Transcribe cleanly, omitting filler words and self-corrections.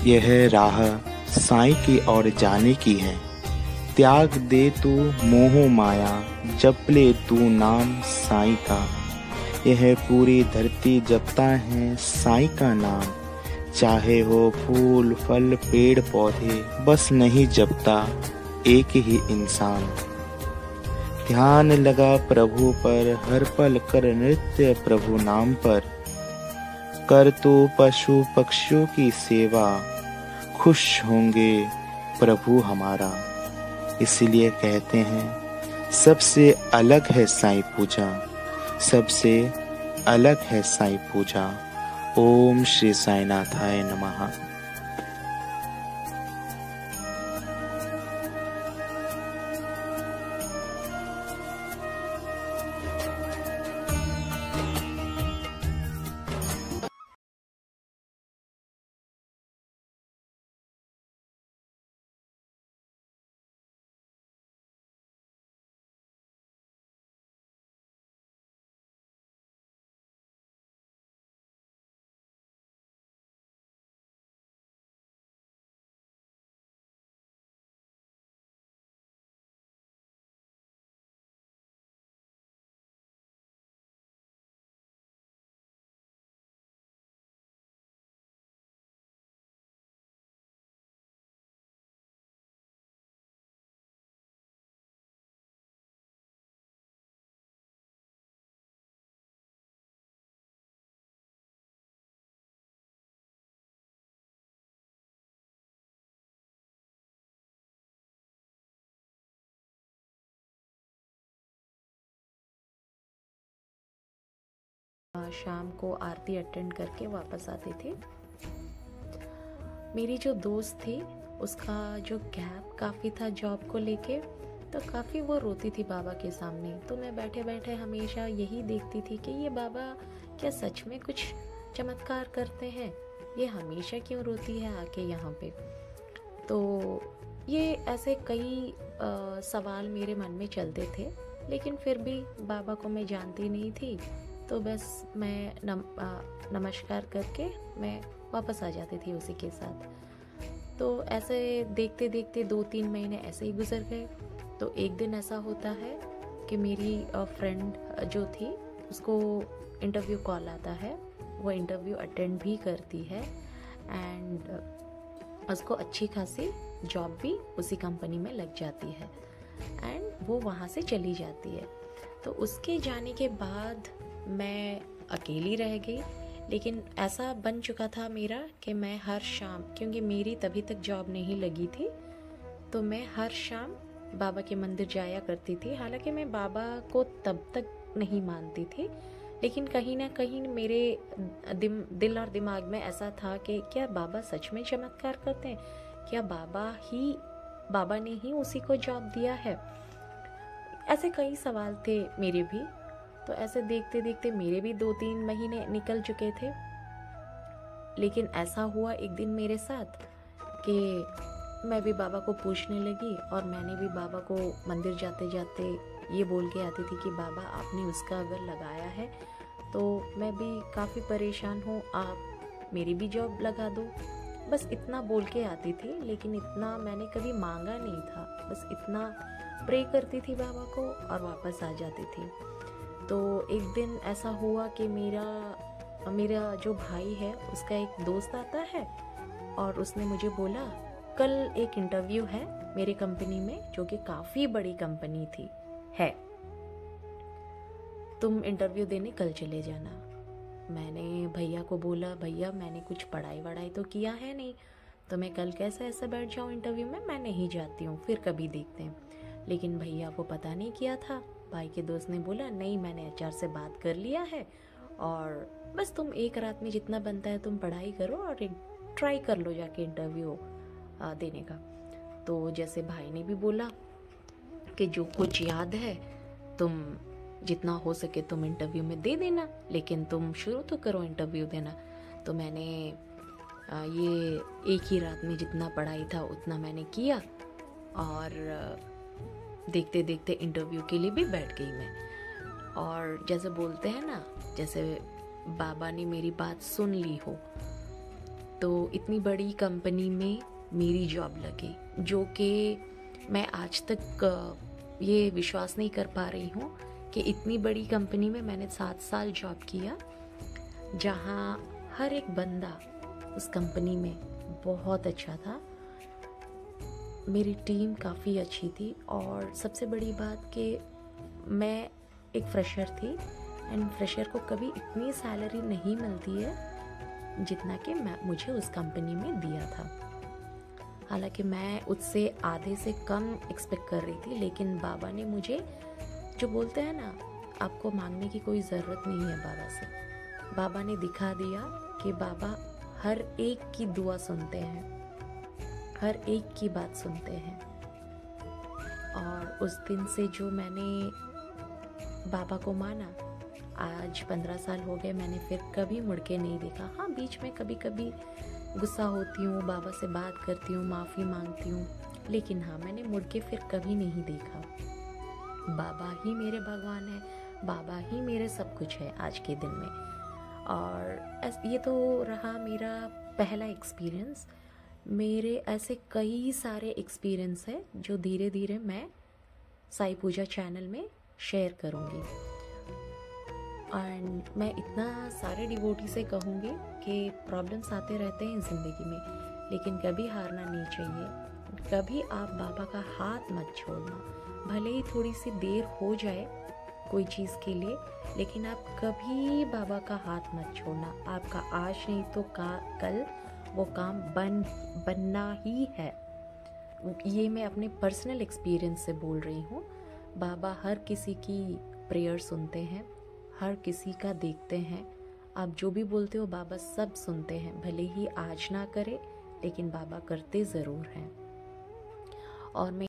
यह राह साईं की ओर जाने की है। त्याग दे तू मोह माया, जप ले तू नाम साईं का। यह पूरी धरती जपता है साईं का नाम। चाहे हो फूल फल पेड़ पौधे, बस नहीं जपता एक ही इंसान। ध्यान लगा प्रभु पर, हर पल कर नृत्य प्रभु नाम पर। कर तू पशु पक्षियों की सेवा, खुश होंगे प्रभु हमारा। इसीलिए कहते हैं सबसे अलग है साईं पूजा, सबसे अलग है साईं पूजा। ओम श्री साईनाथाय नमः। शाम को आरती अटेंड करके वापस आती थी। मेरी जो दोस्त थी उसका जो गैप काफ़ी था जॉब को लेके, तो काफ़ी वो रोती थी बाबा के सामने। तो मैं बैठे बैठे हमेशा यही देखती थी कि ये बाबा क्या सच में कुछ चमत्कार करते हैं, ये हमेशा क्यों रोती है आके यहाँ पे। तो ये ऐसे कई सवाल मेरे मन में चलते थे, लेकिन फिर भी बाबा को मैं जानती नहीं थी। तो बस मैं नमस्कार करके मैं वापस आ जाती थी उसी के साथ। तो ऐसे देखते देखते 2-3 महीने ऐसे ही गुजर गए। तो एक दिन ऐसा होता है कि मेरी फ्रेंड जो थी उसको इंटरव्यू कॉल आता है, वो इंटरव्यू अटेंड भी करती है एंड उसको अच्छी खासी जॉब भी उसी कंपनी में लग जाती है एंड वो वहाँ से चली जाती है। तो उसके जाने के बाद मैं अकेली रह गई। लेकिन ऐसा बन चुका था मेरा कि मैं हर शाम, क्योंकि मेरी तभी तक जॉब नहीं लगी थी, तो मैं हर शाम बाबा के मंदिर जाया करती थी। हालांकि मैं बाबा को तब तक नहीं मानती थी, लेकिन कहीं ना कहीं मेरे दिल और दिमाग में ऐसा था कि क्या बाबा सच में चमत्कार करते हैं, क्या बाबा ने ही उसी को जॉब दिया है। ऐसे कई सवाल थे मेरे भी। तो ऐसे देखते देखते मेरे भी 2-3 महीने निकल चुके थे। लेकिन ऐसा हुआ एक दिन मेरे साथ कि मैं भी बाबा को पूछने लगी, और मैंने भी बाबा को मंदिर जाते जाते ये बोल के आती थी कि बाबा आपने उसका अगर लगाया है तो मैं भी काफ़ी परेशान हूँ, आप मेरी भी जॉब लगा दो। बस इतना बोल के आती थी, लेकिन इतना मैंने कभी मांगा नहीं था। बस इतना प्रे करती थी बाबा को और वापस आ जाती थी। तो एक दिन ऐसा हुआ कि मेरा जो भाई है उसका एक दोस्त आता है और उसने मुझे बोला कल एक इंटरव्यू है मेरी कंपनी में, जो कि काफ़ी बड़ी कंपनी है, तुम इंटरव्यू देने कल चले जाना। मैंने भैया को बोला, भैया मैंने कुछ पढ़ाई वढ़ाई तो किया है नहीं, तो मैं कल कैसे ऐसे बैठ जाऊँ इंटरव्यू में, मैं नहीं जाती हूँ, फिर कभी देखते हैं। लेकिन भैया को पता नहीं किया था। भाई के दोस्त ने बोला नहीं मैंने एचआर से बात कर लिया है, और बस तुम एक रात में जितना बनता है तुम पढ़ाई करो और ट्राई कर लो जाके इंटरव्यू देने का। तो जैसे भाई ने भी बोला कि जो कुछ याद है तुम जितना हो सके तुम इंटरव्यू में दे देना, लेकिन तुम शुरू तो करो इंटरव्यू देना। तो मैंने ये एक ही रात में जितना पढ़ाई था उतना मैंने किया, और देखते देखते इंटरव्यू के लिए भी बैठ गई मैं। और जैसे बोलते हैं ना, जैसे बाबा ने मेरी बात सुन ली हो। तो इतनी बड़ी कंपनी में मेरी जॉब लगी, जो कि मैं आज तक ये विश्वास नहीं कर पा रही हूँ कि इतनी बड़ी कंपनी में मैंने 7 साल जॉब किया, जहाँ हर एक बंदा उस कंपनी में बहुत अच्छा था। मेरी टीम काफ़ी अच्छी थी और सबसे बड़ी बात कि मैं एक फ्रेशर थी एंड फ्रेशर को कभी इतनी सैलरी नहीं मिलती है जितना कि मुझे उस कंपनी में दिया था। हालांकि मैं उससे आधे से कम एक्सपेक्ट कर रही थी, लेकिन बाबा ने मुझे, जो बोलते हैं ना, आपको मांगने की कोई ज़रूरत नहीं है बाबा से, बाबा ने दिखा दिया कि बाबा हर एक की दुआ सुनते हैं, हर एक की बात सुनते हैं। और उस दिन से जो मैंने बाबा को माना, आज 15 साल हो गए, मैंने फिर कभी मुड़ के नहीं देखा। हाँ, बीच में कभी कभी गुस्सा होती हूँ, बाबा से बात करती हूँ, माफ़ी मांगती हूँ, लेकिन हाँ, मैंने मुड़ के फिर कभी नहीं देखा। बाबा ही मेरे भगवान है, बाबा ही मेरे सब कुछ है आज के दिन में। और ये तो रहा मेरा पहला एक्सपीरियंस। मेरे ऐसे कई सारे एक्सपीरियंस है जो धीरे धीरे मैं साई पूजा चैनल में शेयर करूँगी। एंड मैं इतना सारे डिवोटी से कहूँगी कि प्रॉब्लम्स आते रहते हैं ज़िंदगी में, लेकिन कभी हारना नहीं चाहिए। कभी आप बाबा का हाथ मत छोड़ना, भले ही थोड़ी सी देर हो जाए कोई चीज़ के लिए, लेकिन आप कभी बाबा का हाथ मत छोड़ना। आपका आज नहीं तो कल वो काम बनना ही है। ये मैं अपने पर्सनल एक्सपीरियंस से बोल रही हूँ। बाबा हर किसी की प्रेयर सुनते हैं, हर किसी का देखते हैं। आप जो भी बोलते हो बाबा सब सुनते हैं, भले ही आज ना करे, लेकिन बाबा करते ज़रूर हैं। और मैं